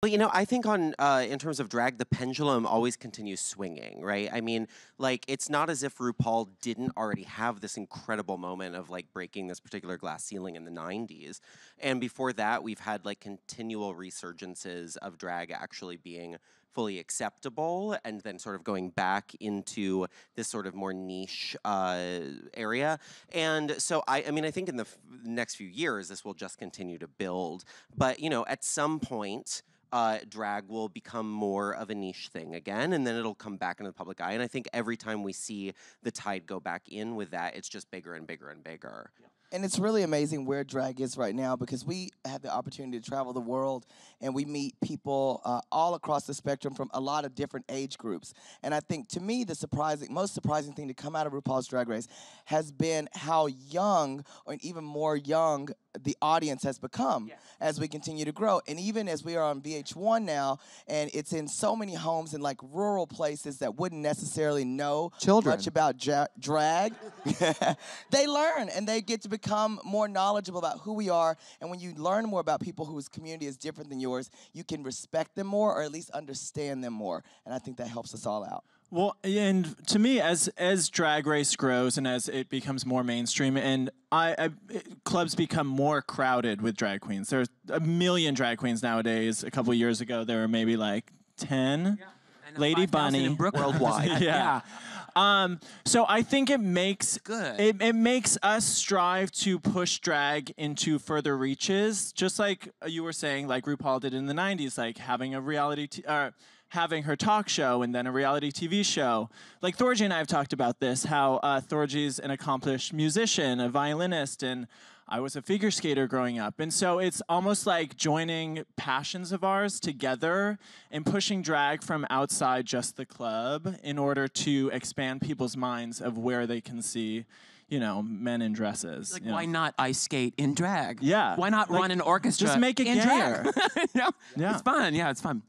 Well, you know, I think on in terms of drag, the pendulum always continues swinging, right? I mean, like it's not as if RuPaul didn't already have this incredible moment of like breaking this particular glass ceiling in the '90s, and before that, we've had like continual resurgences of drag actually being fully acceptable, and then sort of going back into this sort of more niche area. And so, I mean, I think in the next few years, this will just continue to build. But you know, at some point drag will become more of a niche thing again, and then it'll come back into the public eye. And I think every time we see the tide go back in with that, it's just bigger and bigger and bigger. Yeah. And it's really amazing where drag is right now because we have the opportunity to travel the world and we meet people all across the spectrum from a lot of different age groups. And I think to me, the most surprising thing to come out of RuPaul's Drag Race has been how young, or even more young, the audience has become as we continue to grow. And even as we are on VH1 now, and it's in so many homes in like rural places that wouldn't necessarily know much about drag, they learn and they get to become more knowledgeable about who we are. And when you learn more about people whose community is different than yours, you can respect them more or at least understand them more. And I think that helps us all out. Well, and to me, as Drag Race grows and as it becomes more mainstream, and clubs become more crowded with drag queens. There's a million drag queens nowadays. A couple years ago, there were maybe like 10. Yeah. Lady Bunny worldwide. Yeah. So I think it makes it makes us strive to push drag into further reaches, just like you were saying, like RuPaul did in the '90s, like having a having her talk show and then a reality TV show. Like Thorgy and I have talked about this, how Thorgy's an accomplished musician, a violinist, and I was a figure skater growing up. And so it's almost like joining passions of ours together and pushing drag from outside just the club in order to expand people's minds of where they can see, you know, men in dresses. Like, why not ice skate in drag? Yeah. Why not run an orchestra just make it in gayer. drag? You know? Yeah. It's fun. Yeah, it's fun.